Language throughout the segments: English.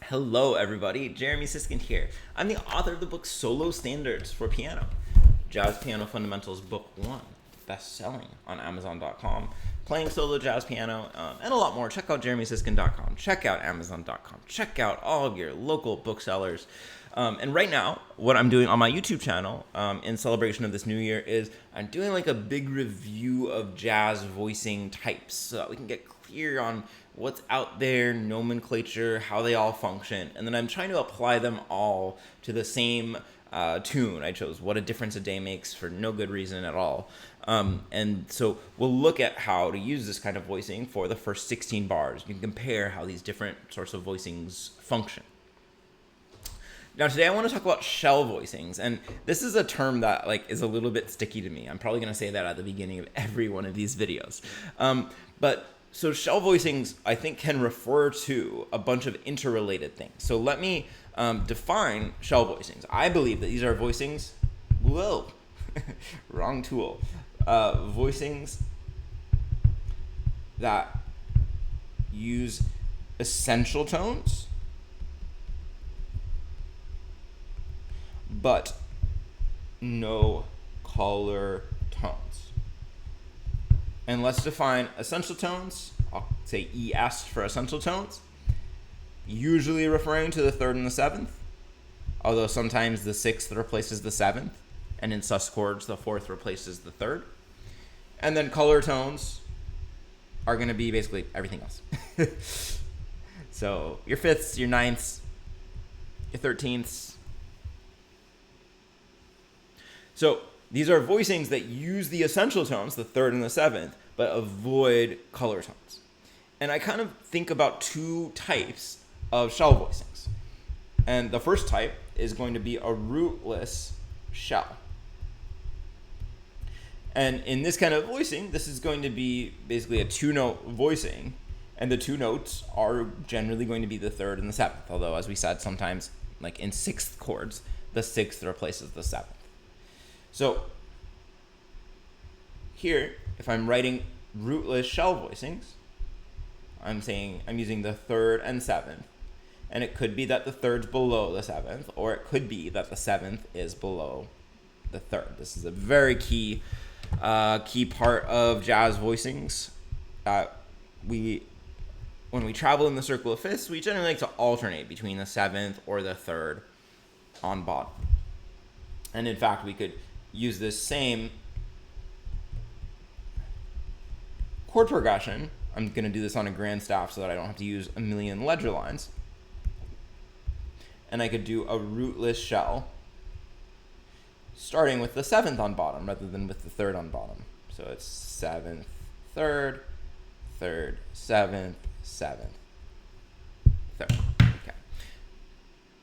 Hello everybody, Jeremy Siskind here. I'm the author of the book Solo Standards for Piano, Jazz Piano Fundamentals Book 1, best-selling on Amazon.com, playing solo jazz piano, and a lot more. Check out JeremySiskind.com, check out Amazon.com, check out all of your local booksellers. And right now, what I'm doing on my YouTube channel in celebration of this new year is I'm doing like a big review of jazz voicing types so that we can get clear on what's out there, nomenclature, how they all function, and then I'm trying to apply them all to the same tune I chose, What a Difference a Day Makes, for no good reason at all. And so we'll look at how to use this kind of voicing for the first 16 bars. You can compare how these different sorts of voicings function. Now today I want to talk about shell voicings, and this is a term that is a little bit sticky to me. I'm probably going to say that at the beginning of every one of these videos. So shell voicings, I think, can refer to a bunch of interrelated things. So let me define shell voicings. I believe that these are voicings, whoa, wrong tool, voicings that use essential tones, but no color tones. And let's define essential tones. I'll say ES for essential tones, usually referring to the third and the seventh, although sometimes the sixth replaces the seventh, and in sus chords, the fourth replaces the third. And then color tones are going to be basically everything else. So your fifths, your ninths, your 13ths. So these are voicings that use the essential tones, the third and the seventh, but avoid color tones. And I kind of think about two types of shell voicings. And the first type is going to be a rootless shell. And in this kind of voicing, this is going to be basically a two-note voicing, and the two notes are generally going to be the third and the seventh, although, as we said, sometimes, like in sixth chords, the sixth replaces the seventh. So here, if I'm writing rootless shell voicings, I'm using the third and seventh, and it could be that the third's below the seventh, or it could be that the seventh is below the third. This is a very key part of jazz voicings. When we travel in the circle of fifths, we generally like to alternate between the seventh or the third on bottom. And in fact, we could use this same chord progression. I'm going to do this on a grand staff so that I don't have to use a million ledger lines. And I could do a rootless shell starting with the seventh on bottom rather than with the third on bottom. So it's seventh, third, third, seventh, seventh, third. Okay.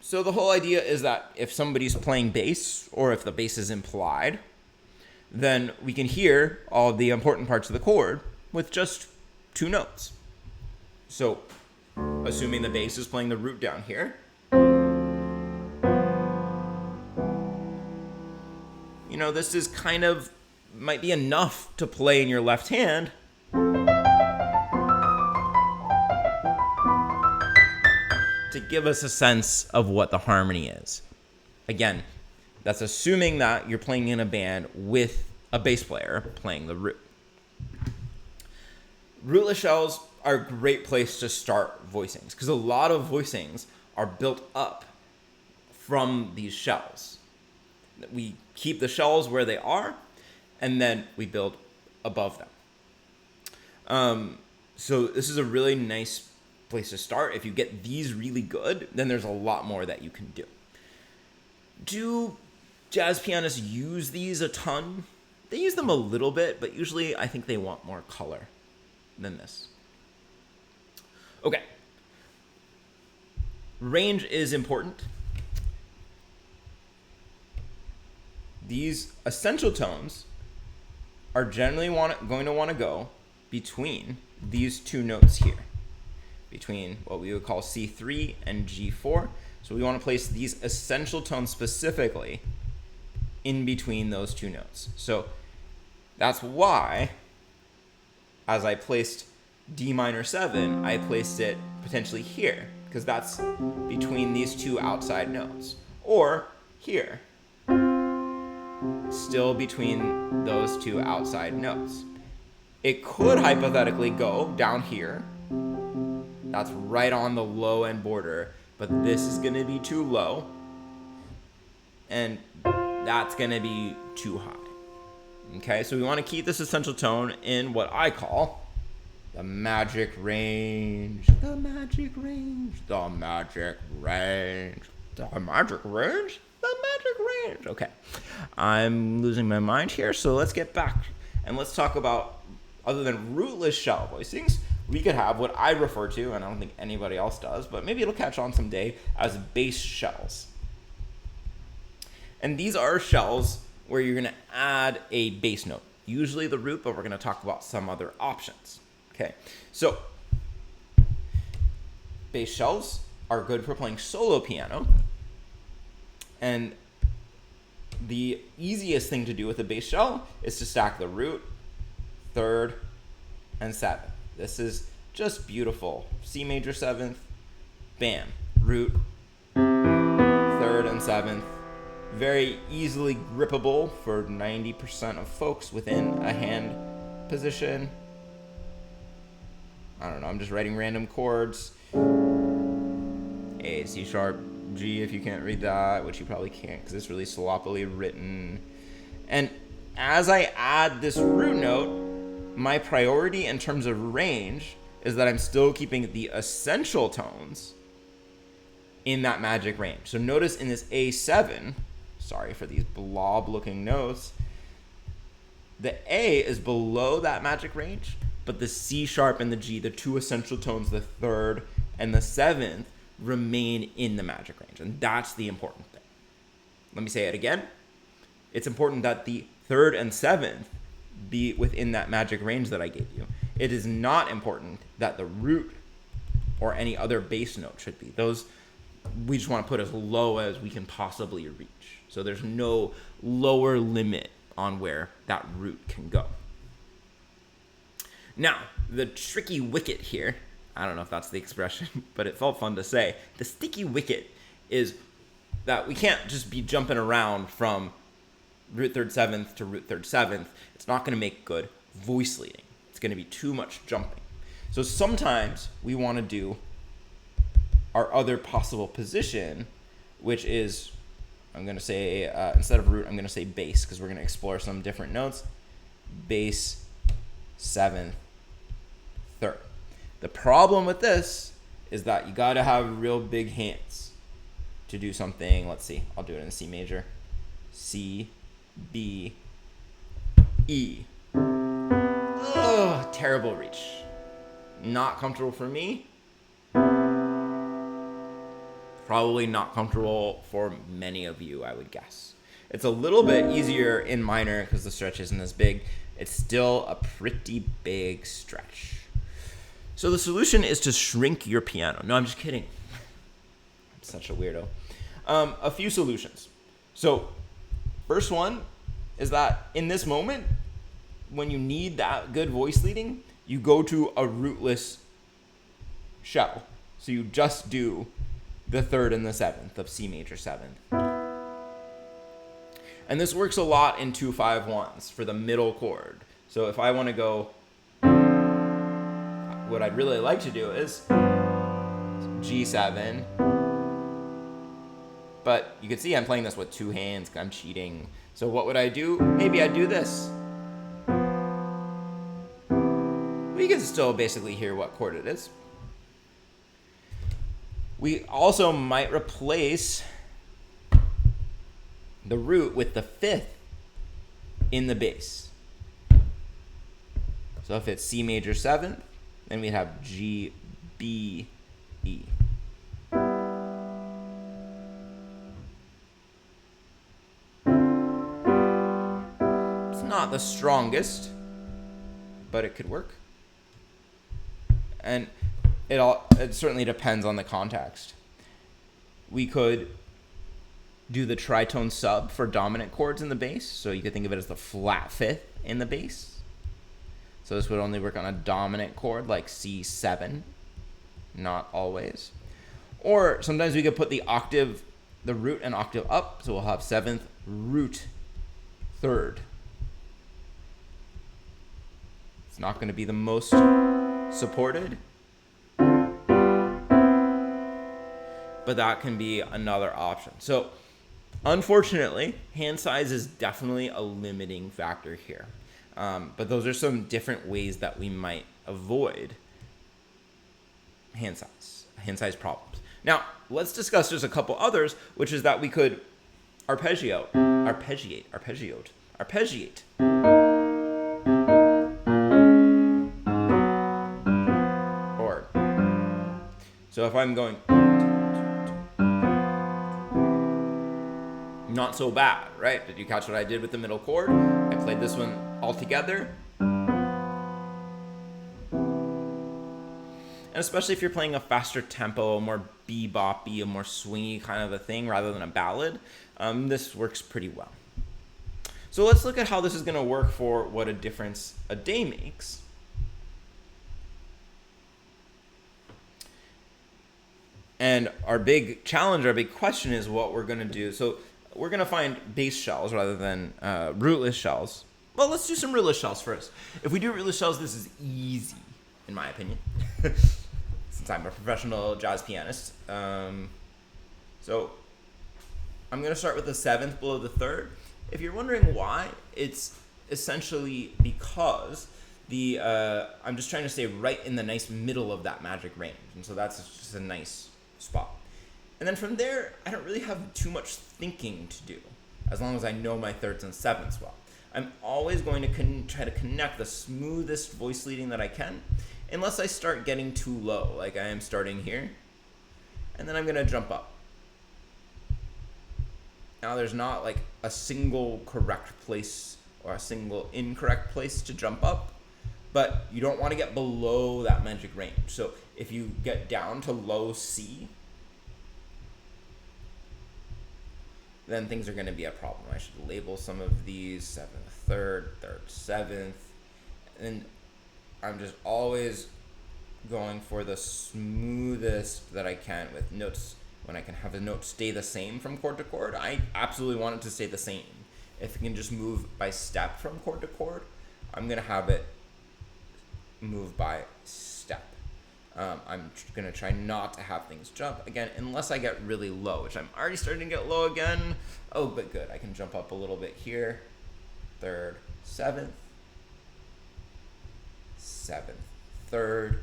So the whole idea is that if somebody's playing bass, or if the bass is implied, then we can hear all the important parts of the chord with just two notes. So assuming the bass is playing the root down here, this is might be enough to play in your left hand to give us a sense of what the harmony is. Again, that's assuming that you're playing in a band with a bass player playing the root. Rootless shells are a great place to start voicings because a lot of voicings are built up from these shells. We keep the shells where they are, and then we build above them. So this is a really nice place to start. If you get these really good, then there's a lot more that you can do. Do jazz pianists use these a ton? They use them a little bit, but usually I think they want more color than this. Okay. Range is important. These essential tones are generally going to want to go between these two notes here, between what we would call C3 and G4. So we want to place these essential tones specifically in between those two notes. So that's why, as I placed D minor 7, I placed it potentially here, because that's between these two outside notes. Or here, still between those two outside notes. It could hypothetically go down here. That's right on the low end border, but this is going to be too low, and that's going to be too high. Okay, so we want to keep this essential tone in what I call the magic range. The magic range. The magic range. The magic range. The magic range. Okay, I'm losing my mind here, so let's get back and let's talk about, other than rootless shallow voicings, we could have what I refer to, and I don't think anybody else does, but maybe it'll catch on someday, as bass shells. And these are shells where you're going to add a bass note, usually the root, but we're going to talk about some other options. Okay, so bass shells are good for playing solo piano, and the easiest thing to do with a bass shell is to stack the root, third, and seventh. This is just beautiful. C major seventh, bam, root, third, and seventh. Very easily grippable for 90% of folks within a hand position. I don't know, I'm just writing random chords. A, C sharp, G if you can't read that, which you probably can't because it's really sloppily written. And as I add this root note, my priority in terms of range is that I'm still keeping the essential tones in that magic range. So notice in this A7, sorry for these blob-looking notes, the A is below that magic range, but the C sharp and the G, the two essential tones, the third and the seventh, remain in the magic range. And that's the important thing. Let me say it again. It's important that the third and seventh be within that magic range that I gave you. It is not important that the root or any other bass note should be. Those we just want to put as low as we can possibly reach. So there's no lower limit on where that root can go. Now, the tricky wicket here, I don't know if that's the expression, but it felt fun to say. The sticky wicket is that we can't just be jumping around from root third seventh to root third seventh. It's not going to make good voice leading. It's going to be too much jumping. So sometimes we want to do our other possible position, which is, I'm going to say, instead of root, I'm going to say bass, because we're going to explore some different notes. Bass, seventh, third. The problem with this is that you got to have real big hands to do something. Let's see. I'll do it in C major. C, B, E. Ugh, terrible reach. Not comfortable for me. Probably not comfortable for many of you, I would guess. It's a little bit easier in minor because the stretch isn't as big. It's still a pretty big stretch. So the solution is to shrink your piano. No, I'm just kidding. I'm such a weirdo. A few solutions. So first one is that in this moment, when you need that good voice leading, you go to a rootless shell. So you just do the third and the seventh of C major seventh. And this works a lot in 2-5-1s for the middle chord. So if I want to go, what I'd really like to do is G7. But you can see I'm playing this with two hands. I'm cheating. So what would I do? Maybe I'd do this. But you can still basically hear what chord it is. We also might replace the root with the fifth in the bass. So if it's C major seventh, then we'd have G, B, E. It's not the strongest, but it could work. And it certainly depends on the context. We could do the tritone sub for dominant chords in the bass. So you could think of it as the flat fifth in the bass. So this would only work on a dominant chord like C7, not always. Or sometimes we could put the root and octave up, so we'll have 7th, root, 3rd. It's not going to be the most supported, but that can be another option. So unfortunately, hand size is definitely a limiting factor here. But those are some different ways that we might avoid hand size problems. Now, let's discuss just a couple others, which is that we could arpeggiate. Or, so if I'm going, not so bad, right? Did you catch what I did with the middle chord? I played this one all together. And especially if you're playing a faster tempo, a more beboppy, a more swingy kind of a thing rather than a ballad, this works pretty well. So let's look at how this is going to work for what a difference a day makes. And our big challenge, our big question is what we're going to do. So we're going to find bass shells rather than rootless shells. Well, let's do some rootless shells first. If we do rootless shells, this is easy, in my opinion, since I'm a professional jazz pianist. So I'm going to start with the 7th below the 3rd. If you're wondering why, it's essentially because I'm just trying to stay right in the nice middle of that magic range. And so that's just a nice spot. And then from there, I don't really have too much thinking to do, as long as I know my 3rds and 7ths well. I'm always going to try to connect the smoothest voice leading that I can, unless I start getting too low, like I am starting here. And then I'm going to jump up. Now there's not like a single correct place or a single incorrect place to jump up, but you don't want to get below that magic range. So if you get down to low C, then things are going to be a problem. I should label some of these: 7th, 3rd, 3rd, 7th. And I'm just always going for the smoothest that I can with notes. When I can have a note stay the same from chord to chord, I absolutely want it to stay the same. If it can just move by step from chord to chord, I'm going to have it move by step. I'm going to try not to have things jump again unless I get really low, which I'm already starting to get low again. Oh, but good. I can jump up a little bit here. 3rd, 7th, 7th, 3rd.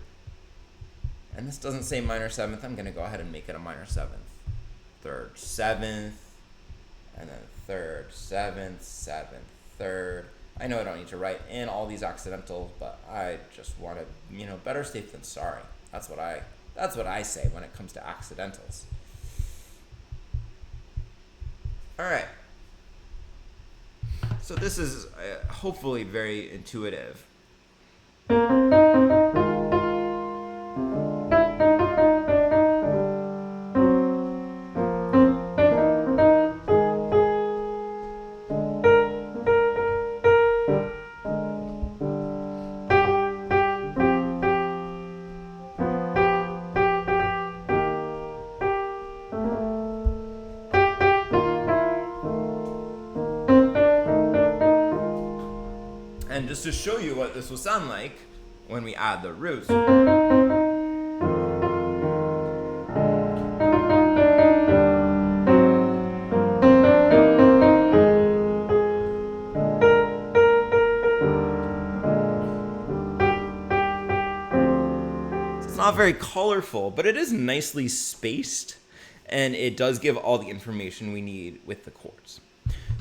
And this doesn't say minor 7th. I'm going to go ahead and make it a minor 7th. 3rd, 7th, and then 3rd, 7th, 7th, 3rd. I know I don't need to write in all these accidentals, but I just want to, better safe than sorry. That's what I say when it comes to accidentals. All right. So this is hopefully very intuitive. And just to show you what this will sound like when we add the roots. It's not very colorful, but it is nicely spaced, and it does give all the information we need with the chords.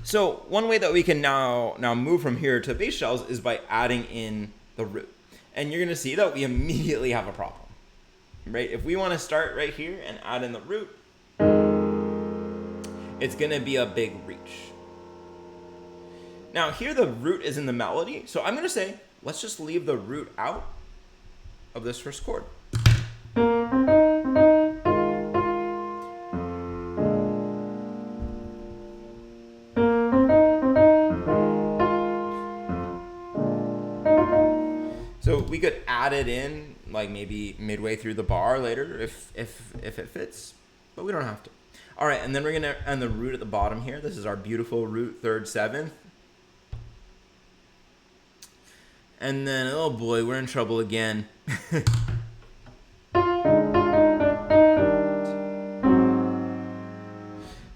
So one way that we can now move from here to bass shells is by adding in the root. And you're going to see that we immediately have a problem, right? If we want to start right here and add in the root, it's going to be a big reach. Now here the root is in the melody, so I'm going to say, let's just leave the root out of this first chord. So we could add it in like maybe midway through the bar later if it fits, but we don't have to. All right, and then we're gonna end the root at the bottom here. This is our beautiful root 3rd 7th. And then, oh boy, we're in trouble again.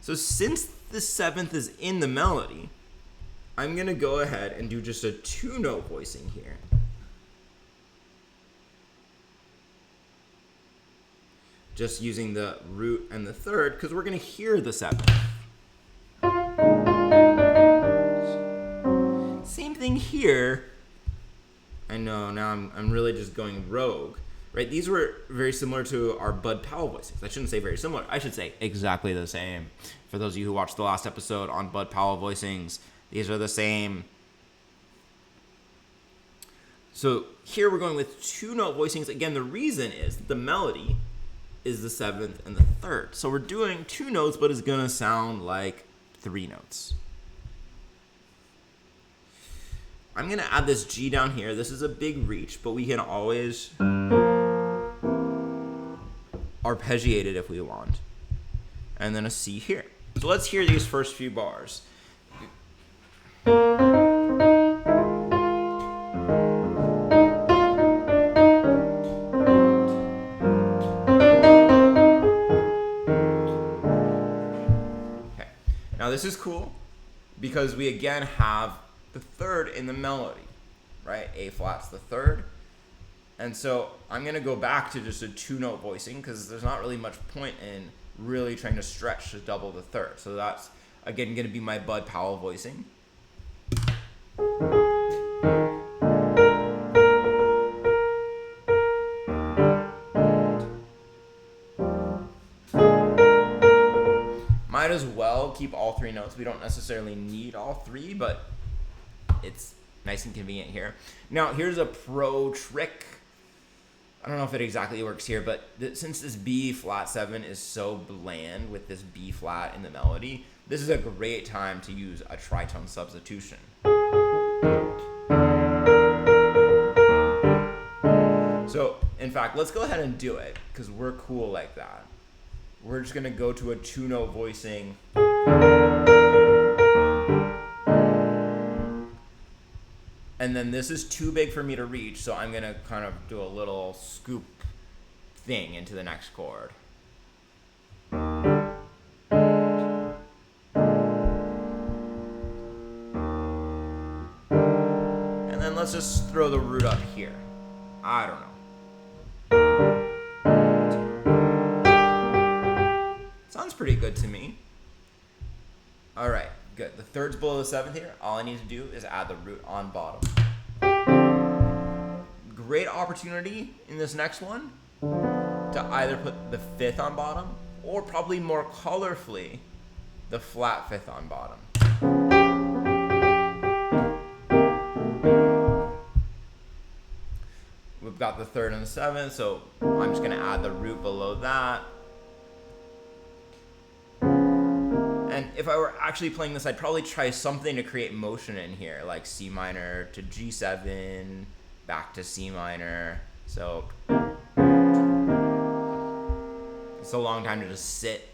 So since the 7th is in the melody, I'm going to go ahead and do just a 2-note voicing here. Just using the root and the 3rd, because we're going to hear the 7th. Same thing here. I know, now I'm really just going rogue, right? These were very similar to our Bud Powell voicings. I shouldn't say very similar. I should say exactly the same. For those of you who watched the last episode on Bud Powell voicings, these are the same. So here we're going with 2-note voicings. Again, the reason is the melody is the 7th and the 3rd. So we're doing 2 notes, but it's going to sound like 3 notes. I'm going to add this G down here. This is a big reach, but we can always arpeggiate it if we want. And then a C here. So let's hear these first few bars. Okay. Now this is cool because we again have the 3rd in the melody, right? A flat's the 3rd. And so I'm going to go back to just a 2-note voicing because there's not really much point in really trying to stretch to double the 3rd. So that's, again, going to be my Bud Powell voicing. Might as well keep all 3 notes. We don't necessarily need all 3, but it's nice and convenient here. Now, here's a pro trick. I don't know if it exactly works here, but since this B flat 7 is so bland with this B flat in the melody, this is a great time to use a tritone substitution. So, in fact, let's go ahead and do it because we're cool like that. We're just going to go to a 2-note voicing. And then this is too big for me to reach, so I'm going to kind of do a little scoop thing into the next chord. And then let's just throw the root up here. I don't know. Sounds pretty good to me. All right. Good. The 3rd's below the 7th here. All I need to do is add the root on bottom. Great opportunity in this next one to either put the 5th on bottom or probably more colorfully the flat 5th on bottom. We've got the 3rd and the 7th, so I'm just going to add the root below that. And if I were actually playing this, I'd probably try something to create motion in here, like C minor to G7, back to C minor. So it's a long time to just sit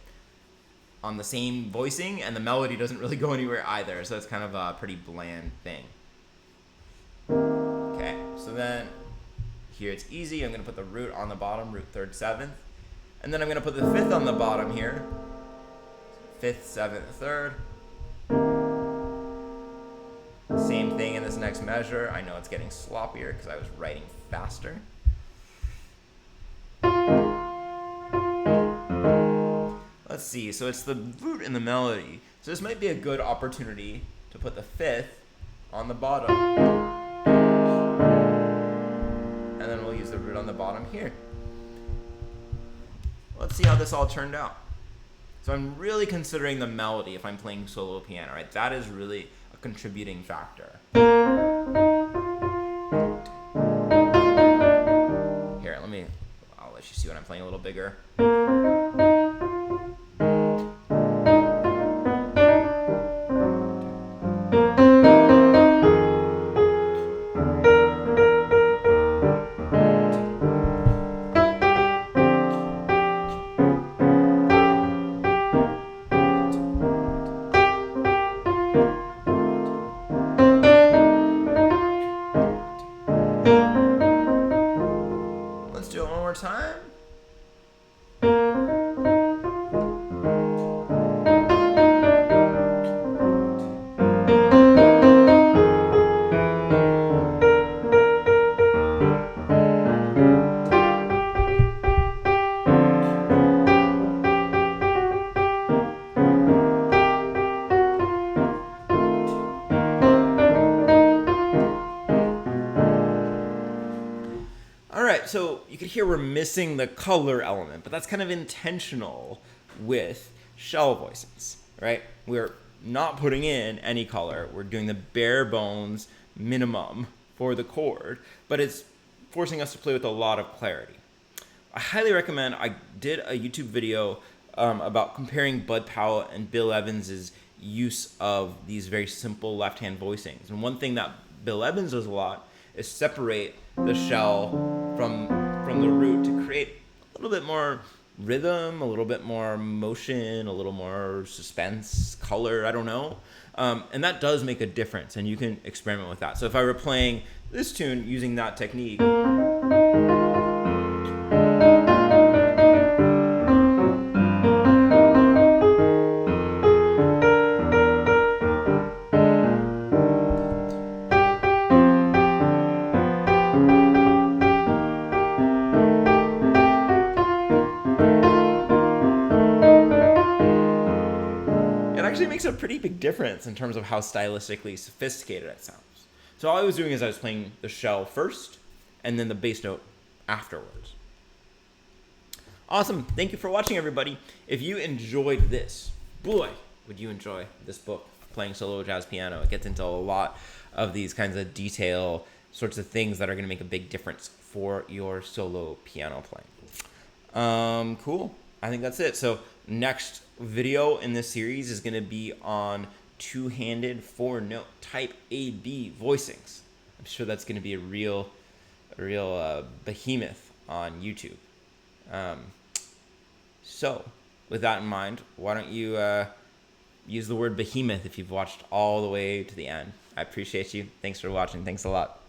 on the same voicing, and the melody doesn't really go anywhere either. So it's kind of a pretty bland thing. Okay, so then here it's easy. I'm going to put the root on the bottom, root 3rd 7th. And then I'm going to put the 5th on the bottom here. 5th, 7th, 3rd. Same thing in this next measure. I know it's getting sloppier because I was writing faster. Let's see. So it's the root in the melody. So this might be a good opportunity to put the 5th on the bottom. And then we'll use the root on the bottom here. Let's see how this all turned out. So I'm really considering the melody if I'm playing solo piano, right? That is really a contributing factor. Here, I'll let you see when I'm playing a little bigger. could hear we're missing the color element, but that's kind of intentional with shell voicings, right? We're not putting in any color. We're doing the bare bones minimum for the chord, but it's forcing us to play with a lot of clarity. I highly recommend, I did a YouTube video about comparing Bud Powell and Bill Evans's use of these very simple left-hand voicings. And one thing that Bill Evans does a lot is separate the shell from the root to create a little bit more rhythm, a little bit more motion, a little more suspense, color, I don't know. And that does make a difference, and you can experiment with that. So if I were playing this tune using that technique, actually makes a pretty big difference in terms of how stylistically sophisticated it sounds. So all I was doing is I was playing the shell first and then the bass note afterwards. Awesome. Thank you for watching, everybody. If you enjoyed this, boy, would you enjoy this book, Playing Solo Jazz Piano. It gets into a lot of these kinds of detail sorts of things that are going to make a big difference for your solo piano playing. Cool. I think that's it. So next video in this series is going to be on two-handed four-note type A-B voicings. I'm sure that's going to be a real behemoth on YouTube. So with that in mind, why don't you use the word behemoth if you've watched all the way to the end. I appreciate you. Thanks for watching. Thanks a lot.